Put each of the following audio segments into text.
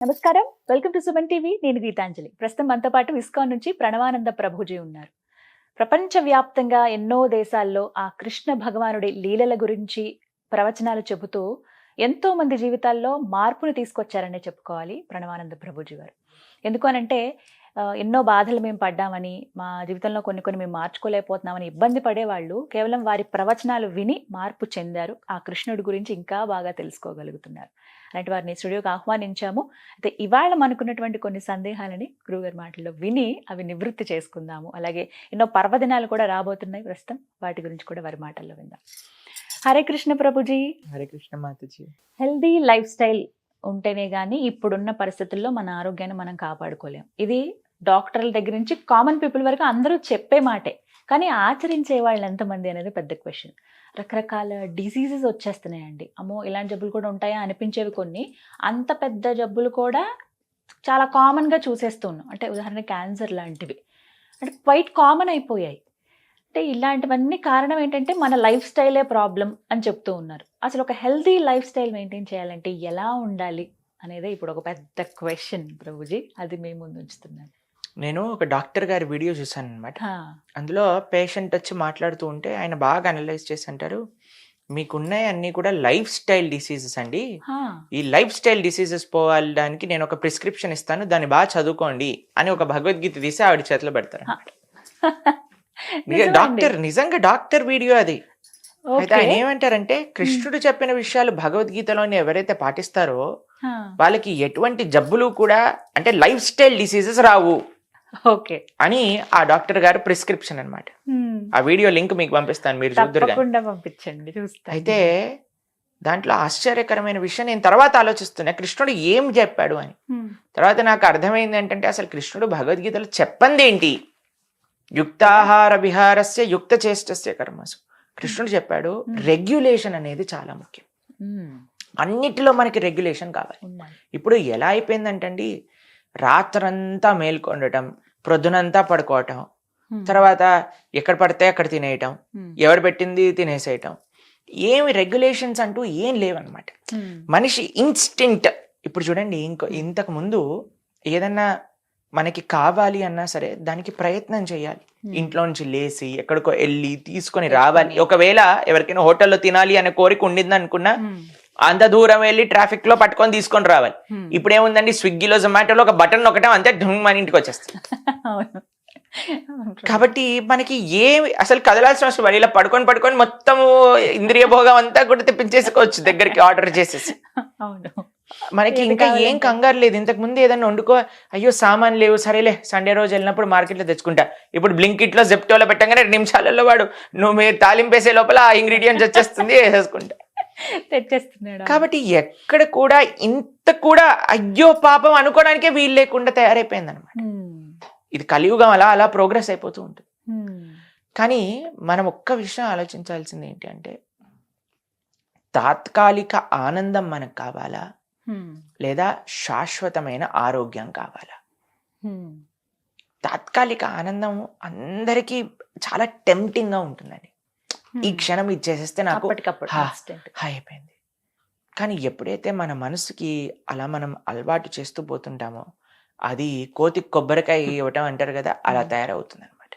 నమస్కారం, welcome to Suman TV. నేను గీతాంజలి. ప్రస్తుతం మనతో పాటు ఇస్కాన్ నుంచి ప్రణవానంద ప్రభుజీ ఉన్నారు. ప్రపంచవ్యాప్తంగా ఎన్నో దేశాల్లో ఆ కృష్ణ భగవానుడి లీలల గురించి ప్రవచనాలు చెబుతూ ఎంతో మంది జీవితాల్లో మార్పును తీసుకొచ్చారనే చెప్పుకోవాలి ప్రణవానంద ప్రభుజీ గారు. ఎందుకు అనంటే ఎన్నో బాధలు మేము పడ్డామని, మా జీవితంలో కొన్ని మేము మార్చుకోలేకపోతున్నామని ఇబ్బంది పడేవాళ్ళు కేవలం వారి ప్రవచనాలు విని మార్పు చెందారు. ఆ కృష్ణుడి గురించి ఇంకా బాగా తెలుసుకోగలుగుతున్నారు. అలాంటి వారిని స్టూడియోకి ఆహ్వానించాము. అయితే ఇవాళ మనకున్నటువంటి కొన్ని సందేహాలని గురువుగారి మాటల్లో విని అవి నివృత్తి చేసుకుందాము. అలాగే ఎన్నో పర్వదినాలు కూడా రాబోతున్నాయి ప్రస్తుతం, వాటి గురించి కూడా వారి మాటల్లో విందాం. Hare Krishna Prabhuji. Hare Krishna Mataji. Healthy life style ఉంటేనే కానీ ఇప్పుడున్న పరిస్థితుల్లో మన ఆరోగ్యాన్ని మనం కాపాడుకోలేం. ఇది డాక్టర్ల దగ్గర నుంచి కామన్ పీపుల్ వరకు అందరూ చెప్పే మాటే, కానీ ఆచరించే వాళ్ళు ఎంతమంది అనేది పెద్ద క్వశ్చన్. రకరకాల డిసీజెస్ వచ్చేస్తున్నాయండి. అమ్మో, ఇలాంటి జబ్బులు కూడా ఉంటాయా అనిపించేవి కొన్ని. అంత పెద్ద జబ్బులు కూడా చాలా కామన్గా చూసేస్తున్నాం. అంటే ఉదాహరణ క్యాన్సర్ లాంటివి అంటే క్వైట్ కామన్ అయిపోయాయి. అంటే ఇలాంటివన్నీ కారణం ఏంటంటే మన లైఫ్ స్టైలే ప్రాబ్లం అని చెప్తూ ఉన్నారు. అసలు ఒక హెల్తీ లైఫ్ స్టైల్ మెయింటైన్ చేయాలంటే ఎలా ఉండాలి అనేదే ఇప్పుడు ఒక పెద్ద క్వశ్చన్ ప్రభుజీ. అది మేము ముందు ఉంచుతున్నాను. నేను ఒక డాక్టర్ గారి వీడియో చూసాను అనమాట. అందులో పేషెంట్ వచ్చి మాట్లాడుతూ ఉంటే ఆయన బాగా అనలైజ్ చేసి అంటారు, మీకున్నాయి అన్ని కూడా లైఫ్ స్టైల్ డిసీజెస్ అండి. ఈ లైఫ్ స్టైల్ డిసీజెస్ పోవడానికి నేను ఒక ప్రిస్క్రిప్షన్ ఇస్తాను, దాన్ని బాగా చదువుకోండి అని ఒక భగవద్గీత తీసి ఆవిడ చేతిలో పెడతారు. డాక్టర్, నిజంగా డాక్టర్ వీడియో అది. అయితే ఆయన ఏమంటారంటే, కృష్ణుడు చెప్పిన విషయాలు భగవద్గీతలోని ఎవరైతే పాటిస్తారో వాళ్ళకి ఎటువంటి జబ్బులు కూడా అంటే లైఫ్ స్టైల్ డిసీజెస్ రావు అని ఆ డాక్టర్ గారు ప్రిస్క్రిప్షన్ అన్నమాట. ఆ వీడియో లింక్ మీకు పంపిస్తాను, మీరు పంపించండి. అయితే దాంట్లో ఆశ్చర్యకరమైన విషయం నేను తర్వాత ఆలోచిస్తున్నా, కృష్ణుడు ఏం చెప్పాడు అని. తర్వాత నాకు అర్థమైంది ఏంటంటే, అసలు కృష్ణుడు భగవద్గీతలో చెప్పంది ఏంటి, యుక్తాహార విహారస్య యుక్త చేష్టస్య కర్మసు. కృష్ణుడు చెప్పాడు రెగ్యులేషన్ అనేది చాలా ముఖ్యం. అన్నిటిలో మనకి రెగ్యులేషన్ కావాలి. ఇప్పుడు ఎలా అయిపోయిందంటండి, రాత్రంతా మేల్కొండటం, ప్రొద్దునంతా పడుకోవటం, తర్వాత ఎక్కడ పడితే అక్కడ తినేయటం, ఎవరు పెట్టింది తినేసేయటం, ఏమి రెగ్యులేషన్స్ అంటూ ఏం లేవన్నమాట. మనిషి ఇన్స్టింక్ట్. ఇప్పుడు చూడండి, ఇంతకు ముందు ఏదన్నా మనకి కావాలి అన్నా సరే దానికి ప్రయత్నం చేయాలి. ఇంట్లో నుంచి లేచి ఎక్కడికో వెళ్ళి తీసుకొని రావాలి. ఒకవేళ ఎవరికైనా హోటల్లో తినాలి అనే కోరిక ఉండింది అనుకున్నా అంత దూరం వెళ్ళి ట్రాఫిక్ లో పట్టుకొని తీసుకొని రావాలి. ఇప్పుడు ఏముందండి, స్విగ్గీలో జొమాటోలో ఒక బటన్ ఒకటే అంతే, మన ఇంటికి వచ్చేస్తుంది. కాబట్టి మనకి ఏమి అసలు కదలాల్సిన అవసరం పడి, ఇలా పడుకొని మొత్తము ఇంద్రియ భోగం అంతా కూడా తెప్పించేసుకోవచ్చు దగ్గరికి ఆర్డర్ చేసేసి. మనకి ఇంకా ఏం కంగారు లేదు. ఇంతకు ముందు ఏదన్నా వండుకో, అయ్యో సామాన్ లేవు, సరేలే సండే రోజు వెళ్ళినప్పుడు మార్కెట్లో తెచ్చుకుంటా. ఇప్పుడు బ్లింకిట్ లో జెప్టోలో పెట్టగానే 2 నిమిషాలలో వాడు మీరు తాలింపేసే లోపల ఆ ఇంగ్రీడియంట్స్ వచ్చేస్తుంది, వేసేసుకుంటా తెచ్చేస్తున్నాడు. కాబట్టి ఎక్కడ కూడా ఇంత కూడా అయ్యో పాపం అనుకోవడానికే వీలు లేకుండా తయారైపోయింది అనమాట. ఇది కలియుగం అలా అలా ప్రోగ్రెస్ అయిపోతూ ఉంటుంది. కానీ మనం ఒక్క విషయం ఆలోచించాల్సింది ఏంటి అంటే, తాత్కాలిక ఆనందం మనకు కావాలా లేదా శాశ్వతమైన ఆరోగ్యం కావాలా? తాత్కాలిక ఆనందం అందరికీ చాలా టెంప్టింగ్ గా ఉంటుందండి. ఈ క్షణం ఇది చేసేస్తే నాకు అయిపోయింది. కానీ ఎప్పుడైతే మన మనసుకి అలా మనం అలవాటు చేస్తూ పోతుంటామో, అది కోతి కొబ్బరికాయ ఇవ్వటం అంటారు కదా, అలా తయారవుతుంది అనమాట.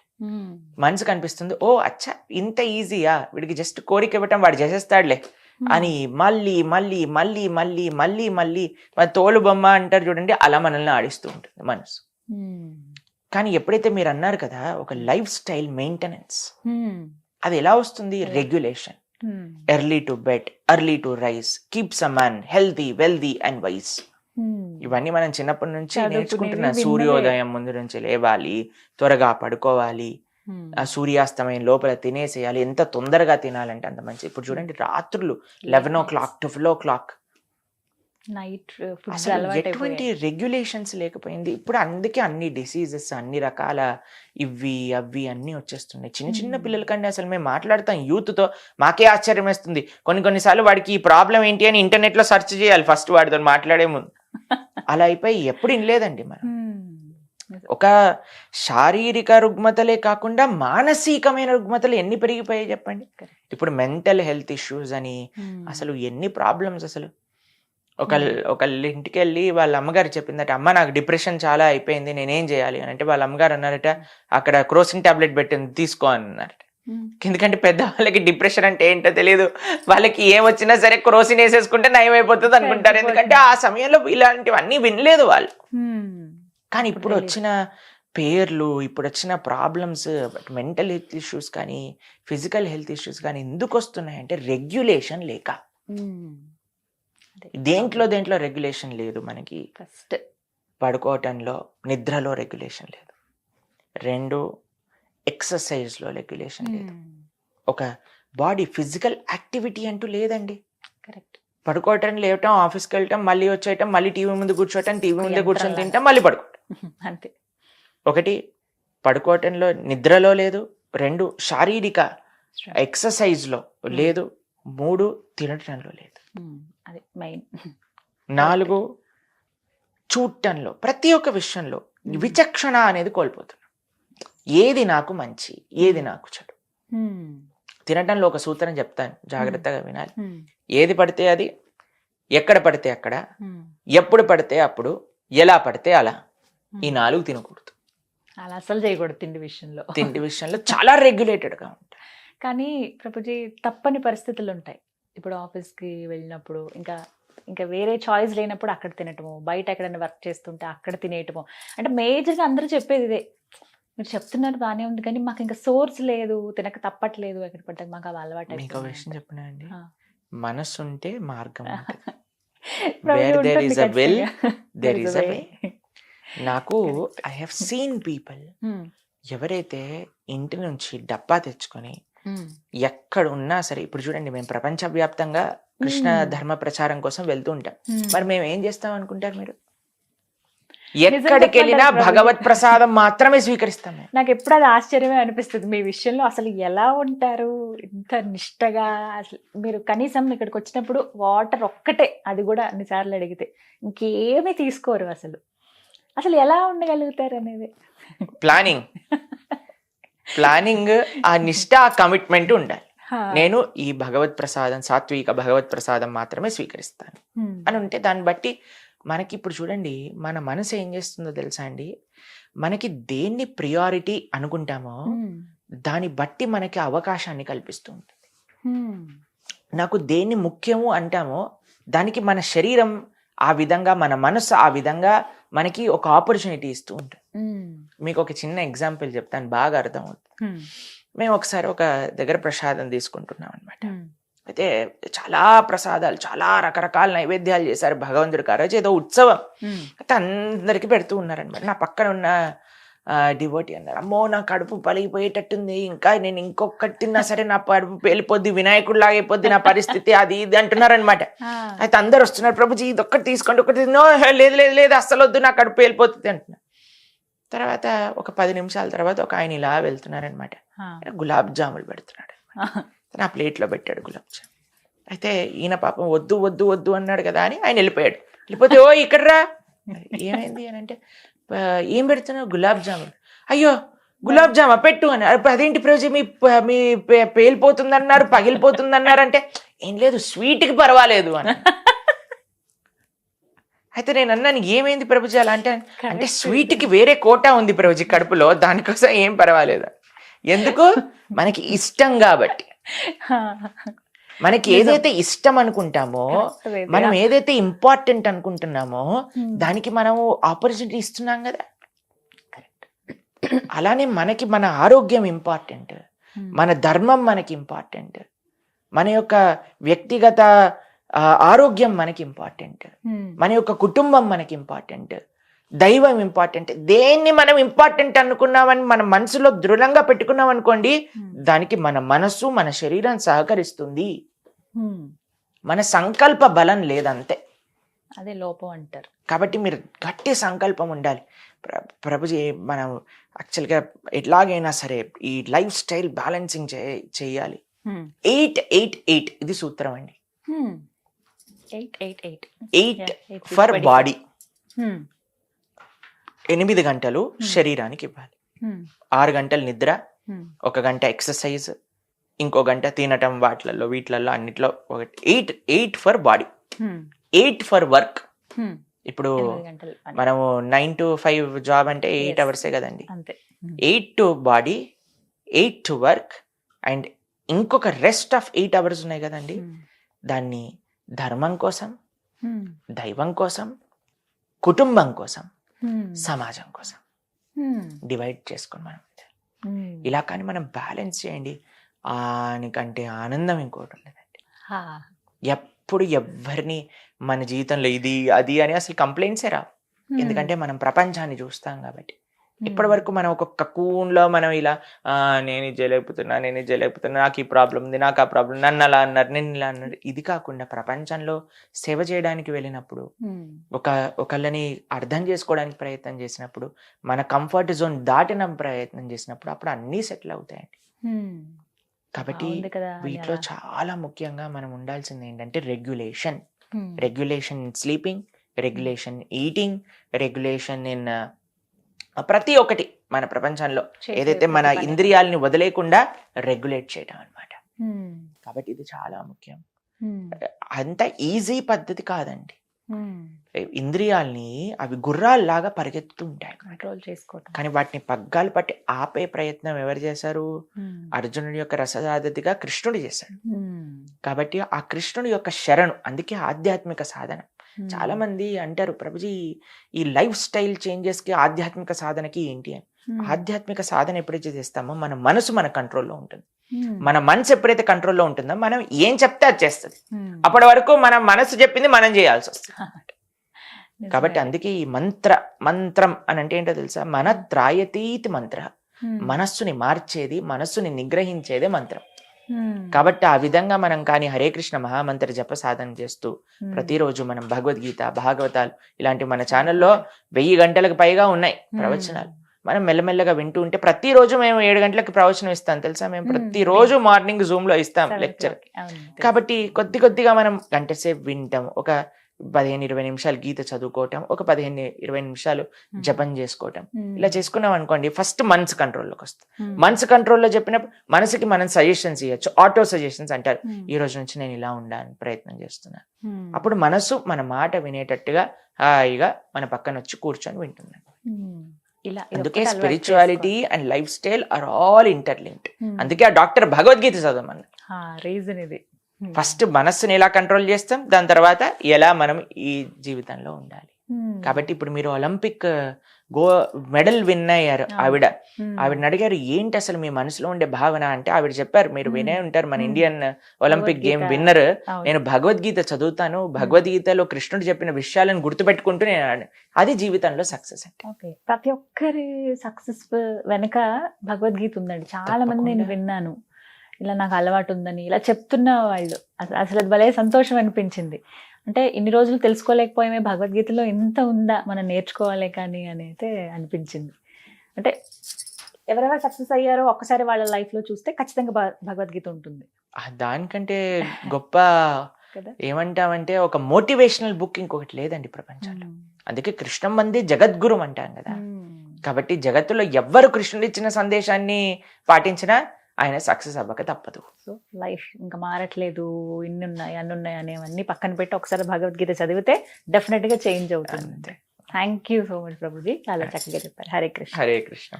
మనసు కనిపిస్తుంది, ఓ అచ్చా ఇంత ఈజీయా, వీడికి జస్ట్ కోరిక ఇవ్వటం వాడు చేసేస్తాడులే అని మళ్ళీ మళ్ళీ మళ్ళీ మళ్ళీ మళ్ళీ మళ్ళీ మన తోలు బొమ్మ అంటారు చూడండి, అలా మనల్ని ఆడిస్తూ ఉంటుంది మనసు. కానీ ఎప్పుడైతే మీరు అన్నారు కదా ఒక లైఫ్ స్టైల్ మెయింటెనెన్స్, అది ఎలా వస్తుంది? Regulation. Early to bed, early to rise, keeps a man healthy, wealthy and wise. ఇవన్నీ మనం చిన్నప్పటి నుంచి నేర్చుకుంటున్నాం. సూర్యోదయం ముందు నుంచి లేవాలి, త్వరగా పడుకోవాలి, ఆ సూర్యాస్తమయం లోపల తినేసేయాలి, ఎంత తొందరగా తినాలంటే అంత మంచి. ఇప్పుడు చూడండి, రాత్రులు 11 o'clock, 12 o'clock నైట్ అసలు ఎటువంటి రెగ్యులేషన్స్ లేకపోయింది. ఇప్పుడు అందుకే అన్ని డిసీజెస్, అన్ని రకాల ఇవి అవి అన్ని వచ్చేస్తున్నాయి. చిన్న పిల్లల కంటే అసలు మేము మాట్లాడతాం యూత్తో, మాకే ఆశ్చర్యం వేస్తుంది. కొన్నిసార్లు వాడికి ఈ ప్రాబ్లం ఏంటి అని ఇంటర్నెట్ లో సెర్చ్ చేయాలి ఫస్ట్ వాడితో మాట్లాడే ముందు. అలా అయిపోయి ఎప్పుడు వినలేదండి మనం. ఒక శారీరక రుగ్మతలే కాకుండా మానసికమైన రుగ్మతలు ఎన్ని పెరిగిపోయాయి చెప్పండి. ఇప్పుడు మెంటల్ హెల్త్ ఇష్యూస్ అని అసలు ఎన్ని ప్రాబ్లమ్స్. అసలు ఒకళ్ళ ఇంటికి వెళ్ళి వాళ్ళ అమ్మగారు చెప్పిందట, అమ్మ నాకు డిప్రెషన్ చాలా అయిపోయింది, నేనేం చేయాలి అని అంటే, వాళ్ళ అమ్మగారు అన్నారట, అక్కడ క్రోసిన్ టాబ్లెట్ పెట్టింది తీసుకో అన్నారట. ఎందుకంటే పెద్దవాళ్ళకి డిప్రెషన్ అంటే ఏంటో తెలియదు, వాళ్ళకి ఏం వచ్చినా సరే క్రోసిన్ వేసేసుకుంటే నయం అయిపోతుంది అనుకుంటారు. ఎందుకంటే ఆ సమయంలో ఇలాంటివన్నీ వినలేదు వాళ్ళు. కానీ ఇప్పుడు వచ్చిన పేర్లు, ఇప్పుడు వచ్చిన ప్రాబ్లమ్స్, మెంటల్ హెల్త్ ఇష్యూస్ కానీ ఫిజికల్ హెల్త్ ఇష్యూస్ కానీ ఎందుకు వస్తున్నాయంటే రెగ్యులేషన్ లేక. దేంట్లో రెగ్యులేషన్ లేదు మనకి. ఫస్ట్ పడుకోవటంలో, నిద్రలో రెగ్యులేషన్ లేదు. 2 ఎక్సర్సైజ్లో రెగ్యులేషన్ లేదు. ఒక బాడీ ఫిజికల్ యాక్టివిటీ అంటూ లేదండి. కరెక్ట్. పడుకోవటం, లేవటం, ఆఫీస్కి వెళ్ళటం, మళ్ళీ వచ్చేయటం, మళ్ళీ టీవీ ముందు కూర్చోవటం, టీవీ ముందే కూర్చొని తింటాం, మళ్ళీ పడుకోవటం. అంతే. 1 పడుకోవటంలో, నిద్రలో లేదు. 2 శారీరక ఎక్సర్సైజ్లో లేదు. 3 తినటంలో లేదు. అది మెయిన్. 4 చూడటంలో, ప్రతి ఒక్క విషయంలో విచక్షణ అనేది కోల్పోతున్నాం. ఏది నాకు మంచి, ఏది నాకు చెడు. తినటంలో ఒక సూత్రం చెప్తాను, జాగ్రత్తగా వినాలి. ఏది పడితే అది, ఎక్కడ పడితే అక్కడ, ఎప్పుడు పడితే అప్పుడు, ఎలా పడితే అలా, ఈ 4 తినకూడదు. అలా అసలు చేయకూడదు. తిండి విషయంలో చాలా రెగ్యులేటెడ్గా ఉంటాయి. కానీ ప్రభుజీ తప్పని పరిస్థితులు ఉంటాయి. ఇప్పుడు ఆఫీస్కి వెళ్ళినప్పుడు, ఇంకా వేరే చాయిస్ లేనప్పుడు అక్కడ తినటము, బయట ఎక్కడైనా వర్క్ చేస్తుంటే అక్కడ తినేయటము. అంటే మేజర్గా అందరూ చెప్పేది ఇదే, మీరు చెప్తున్నారు బాగానే ఉంది కానీ మాకు ఇంకా సోర్స్ లేదు, తినక తప్పట్లేదు, ఎక్కడ పడ్డాక మాకు అవి అలవాటు. మీకు ఒక విషయం చెప్పినా అండి, మనసు ఉంటే మార్గం ఉంటుంది. నాకు ఐ హావ్ సీన్ పీపుల్, ఎవరైతే ఇంటి నుంచి డబ్బా తెచ్చుకొని ఎక్కడ ఉన్నా సరే, ఇప్పుడు చూడండి, మేము ప్రపంచవ్యాప్తంగా కృష్ణ ధర్మ ప్రచారం కోసం వెళ్తూ ఉంటాం. మరి మేము ఏం చేస్తాం అనుకుంటారు మీరు? ఎక్కడికి వెళ్ళినా భగవత్ ప్రసాదం మాత్రమే స్వీకరిస్తాం. నాకు ఎప్పుడు అది ఆశ్చర్యమే అనిపిస్తుంది మీ విషయంలో. అసలు ఎలా ఉంటారు ఇంత నిష్టగా? అసలు మీరు కనీసం ఇక్కడికి వచ్చినప్పుడు వాటర్ ఒక్కటే, అది కూడా అన్నిసార్లు అడిగితే, ఇంకేమీ తీసుకోరు. అసలు ఎలా ఉండగలుగుతారు అనేది ప్లానింగ్, ఆ నిష్ట, ఆ కమిట్మెంట్ ఉండాలి. నేను ఈ భగవత్ ప్రసాదం, సాత్విక భగవత్ ప్రసాదం మాత్రమే స్వీకరిస్తాను అని ఉంటే, దాన్ని బట్టి మనకి ఇప్పుడు చూడండి, మన మనసు ఏం చేస్తుందో తెలుసా అండి, మనకి దేన్ని ప్రియారిటీ అనుకుంటామో దాన్ని బట్టి మనకి అవకాశాన్ని కల్పిస్తూ ఉంటుంది. నాకు దేన్ని ముఖ్యము అంటామో దానికి మన శరీరం ఆ విధంగా, మన మనసు ఆ విధంగా మనకి ఒక ఆపర్చునిటీ ఇస్తూ ఉంటుంది. మీకు ఒక చిన్న ఎగ్జాంపుల్ చెప్తాను, బాగా అర్థం అవుతుంది. మేము ఒకసారి ఒక దగ్గర ప్రసాదం తీసుకుంటున్నాం అనమాట. అయితే చాలా ప్రసాదాలు, చాలా రకరకాల నైవేద్యాలు చేశారు భగవంతుడికి. ఆ రోజు ఏదో ఉత్సవం, అయితే అందరికి పెడుతూ ఉన్నారనమాట. నా పక్కన ఉన్న డివోటీ అన్నారు, అమ్మో నా కడుపు పలిగిపోయేటట్టుంది, ఇంకా నేను ఇంకొకటి తిన్నా సరే నా కడుపు పేలిపోద్ది, వినాయకుడు లాగైపోద్ది నా పరిస్థితి, అది ఇది అంటున్నారనమాట. అయితే అందరు వస్తున్నారు, ప్రభుజీ ఇది ఒక్కటి తీసుకోండి, ఒకటి. లేదు లేదు లేదు అస్సలు వద్దు, నా కడుపు పేలిపోతుంది అంటున్నారు. తర్వాత ఒక 10 నిమిషాల తర్వాత ఒక ఆయన ఇలా వెళ్తున్నారనమాట, గులాబ్ జాములు పెడుతున్నాడు. నా ప్లేట్లో పెట్టాడు గులాబ్ జామ్. అయితే ఈయన పాపం వద్దు వద్దు వద్దు అన్నాడు కదా అని ఆయన వెళ్ళిపోయాడు. వెళ్ళిపోతే, ఓ ఇక్కడ రా, ఏమైంది అని అంటే, ఏం పెడుతున్నావు? గులాబ్ జామున్. అయ్యో గులాబ్ జామా పెట్టు అని. అదేంటి ప్రజ మీ పేలిపోతుంది అన్నారు, పగిలిపోతుంది అన్నారు అంటే, ఏం లేదు స్వీట్కి పర్వాలేదు అని. అయితే నేను అన్నాను, ఏమైంది ప్రభుజీ అలా అంటే, అంటే స్వీట్కి వేరే కోటా ఉంది ప్రభుజీ కడుపులో, దానికోసం ఏం పర్వాలేదు. ఎందుకు? మనకి ఇష్టం కాబట్టి. మనకి ఏదైతే ఇష్టం అనుకుంటామో, మనం ఏదైతే ఇంపార్టెంట్ అనుకుంటున్నామో దానికి మనము ఆపర్చునిటీ ఇస్తున్నాం కదా. అలానే మనకి మన ఆరోగ్యం ఇంపార్టెంట్, మన ధర్మం మనకి ఇంపార్టెంట్, మన యొక్క వ్యక్తిగత ఆరోగ్యం మనకి ఇంపార్టెంట్, మన యొక్క కుటుంబం మనకి ఇంపార్టెంట్, దైవం ఇంపార్టెంట్. దేన్ని మనం ఇంపార్టెంట్ అనుకున్నామని మన మనసులో దృఢంగా పెట్టుకున్నాం అనుకోండి, దానికి మన మనసు, మన శరీరం సహకరిస్తుంది. మన సంకల్ప బలం లేదంతే, అదే లోపం అంటారు. కాబట్టి మీరు గట్టి సంకల్పం ఉండాలి. ప్రభుజీ మనం యాక్చువల్గా ఎట్లాగైనా సరే ఈ లైఫ్ స్టైల్ బ్యాలెన్సింగ్ చేయాలి. 8-8-8 ఇది సూత్రం అండి. 8 ఫర్ బాడీ, 8 గంటలు శరీరానికి ఇవ్వాలి, 6 గంటలు నిద్ర, 1 గంట ఎక్సర్సైజ్, ఇంకో గంట తినటం, వీటిలలో అన్నిట్లో ఒకటి. 8 ఫర్ బాడీ. 8 for work. హ్మ్. ఇప్పుడు 8 గంటలు పని. మనము 9 to 5 జాబ్ అంటే 8 Yes. అవర్సే కదండి. అంతే. 8 to body, 8 to work, and ఇంకొక రెస్ట్ ఆఫ్ 8 అవర్స్ ఉన్నాయి కదండి. దాన్ని ధర్మం కోసం, దైవం కోసం, కుటుంబం కోసం, సమాజం కోసం డివైడ్ చేసుకుని మనం ఇలా కానీ మనం బ్యాలెన్స్ చేయండి, ఆనికంటే ఆనందం ఇంకోటి ఉండదండి. ఎప్పుడు ఎవరిని మన జీవితంలో ఇది అది అని అసలు కంప్లైంట్సే రావు. ఎందుకంటే మనం ప్రపంచాన్ని చూస్తాం కాబట్టి. ఇప్పటి వరకు మనం ఒక కకూన్లో మనం ఇలా నేను ఇది చేయలేకపోతున్నా, నాకు ఈ ప్రాబ్లం ఉంది, నాకు ఆ ప్రాబ్లం, నన్ను అలా అన్నారు, నేను ఇలా అన్నారు. ఇది కాకుండా ప్రపంచంలో సేవ చేయడానికి వెళ్ళినప్పుడు, ఒకళ్ళని అర్థం చేసుకోవడానికి ప్రయత్నం చేసినప్పుడు, మన కంఫర్ట్ జోన్ దాటిన ప్రయత్నం చేసినప్పుడు అప్పుడు అన్నీ సెటిల్ అవుతాయండి. కాబట్టి వీటిలో చాలా ముఖ్యంగా మనం ఉండాల్సింది ఏంటంటే regulation. Regulation in sleeping, regulation eating, regulation in ప్రతి ఒక్కటి మన ప్రపంచంలో ఏదైతే మన ఇంద్రియాలని వదిలేకుండా రెగ్యులేట్ చేయడం అన్నమాట. కాబట్టి ఇది చాలా ముఖ్యం. అంత ఈజీ పద్ధతి కాదండి. ఇంద్రియాల్ని అవి గుర్రాల్లాగా పరిగెత్తుతూ ఉంటాయి, కంట్రోల్ చేసుకోవటం. కానీ వాటిని పగ్గాలు పట్టి ఆపే ప్రయత్నం ఎవరు చేశారు? అర్జునుడి యొక్క రససారథిగా కృష్ణుడు చేశాడు. కాబట్టి ఆ కృష్ణుడి యొక్క శరణు, అందుకే ఆధ్యాత్మిక సాధన. చాలా మంది అంటారు, ప్రభుజీ ఈ లైఫ్ స్టైల్ చేంజెస్ కి ఆధ్యాత్మిక సాధనకి ఏంటి అని. ఆధ్యాత్మిక సాధన ఎప్పుడైతే చేస్తామో మన మనసు మన కంట్రోల్లో ఉంటుంది. మన మనసు ఎప్పుడైతే కంట్రోల్లో ఉంటుందో మనం ఏం చెప్తే అది చేస్తుంది. అప్పటి వరకు మన మనసు చెప్పింది మనం చేయాల్సి వస్తుంది. కాబట్టి అందుకే ఈ మంత్రం అని అంటే ఏంటో తెలుసా? మన త్రాయతీతి మంత్ర. మనస్సుని మార్చేది, మనస్సుని నిగ్రహించేదే మంత్రం. కాబట్టి ఆ విధంగా మనం కానీ హరే కృష్ణ మహామంత్ర జప సాధన చేస్తూ ప్రతిరోజు మనం భగవద్గీత, భాగవతాలు ఇలాంటి మన ఛానల్లో 1000 గంటలకు పైగా ఉన్నాయి ప్రవచనాలు. మనం మెల్లమెల్లగా వింటూ ఉంటే ప్రతిరోజు మేము 7 గంటలకు ప్రవచనం ఇస్తాం తెలుసా? మేము ప్రతిరోజు మార్నింగ్ జూమ్ లో ఇస్తాం లెక్చర్. కాబట్టి కొద్దిగా మనం గంట సేపు వింటాం, ఒక 15-20 నిమిషాలు గీత చదువుకోవటం, ఒక 15-20 నిమిషాలు జపం చేసుకోవటం. ఇలా చేసుకున్నాం అనుకోండి, ఫస్ట్ మనసు కంట్రోల్లోకి వస్తుంది. మనసు కంట్రోల్లో చెప్పినప్పుడు మనసుకి మనం సజెషన్స్ ఇవ్వచ్చు, ఆటో సజెషన్స్ అంటారు. ఈ రోజు నుంచి నేను ఇలా ఉండాలని ప్రయత్నం చేస్తున్నాను. అప్పుడు మనసు మన మాట వినేటట్టుగా హాయిగా మన పక్కన వచ్చి కూర్చొని వింటుంది. అందుకే spirituality and life style or all interlinked. అందుకే ఆ డాక్టర్ భగవద్గీత చదవమని రీజన్ ఇది. ఫస్ట్ మనస్సుని ఎలా కంట్రోల్ చేస్తాం, దాని తర్వాత ఎలా మనం ఈ జీవితంలో ఉండాలి. కాబట్టి ఇప్పుడు మీరు ఒలింపిక్ మెడల్ విన్ అయ్యారు. ఆవిడని అడిగారు, ఏంటి అసలు మీ మనసులో ఉండే భావన అంటే, ఆవిడ చెప్పారు, మీరు వినే ఉంటారు, మన ఇండియన్ ఒలింపిక్ గేమ్ విన్నర్, నేను భగవద్గీత చదువుతాను, భగవద్గీతలో కృష్ణుడు చెప్పిన విషయాలను గుర్తుపెట్టుకుంటూ నేను అది జీవితంలో సక్సెస్ అంటే. ప్రతి ఒక్కరి సక్సెస్ వెనక భగవద్గీత ఉందండి. చాలా మంది నేను విన్నాను, ఇలా నాకు అలవాటు ఉందని ఇలా చెప్తున్న వాళ్ళు. అసలు అది భలే సంతోషం అనిపించింది. అంటే ఇన్ని రోజులు తెలుసుకోలేకపోయామే, భగవద్గీతలో ఎంత ఉందా, మనం నేర్చుకోవాలి కానీ అని అయితే అనిపించింది. అంటే ఎవరెవరు సక్సెస్ అయ్యారో ఒక్కసారి వాళ్ళ లైఫ్ లో చూస్తే ఖచ్చితంగా భగవద్గీత ఉంటుంది. దానికంటే గొప్ప ఏమంటామంటే ఒక మోటివేషనల్ బుక్ ఇంకొకటి లేదండి ప్రపంచంలో. అందుకే కృష్ణం వందే జగద్గురు అంటాం కదా. కాబట్టి జగత్తులో ఎవ్వరు కృష్ణుడు ఇచ్చిన సందేశాన్ని పాటించినా ఆయన సక్సెస్ అవ్వక తప్పదు. సో లైఫ్ ఇంకా మారట్లేదు, ఇన్ని ఉన్నాయి అన్ని ఉన్నాయి అనేవన్నీ పక్కన పెట్టి ఒకసారి భగవద్గీత చదివితే డెఫినెట్ గా చేంజ్ అవుతుంది. Thank you so much Prabhuji, చాలా చక్కగా చెప్పారు. హరే కృష్ణ. హరే కృష్ణ.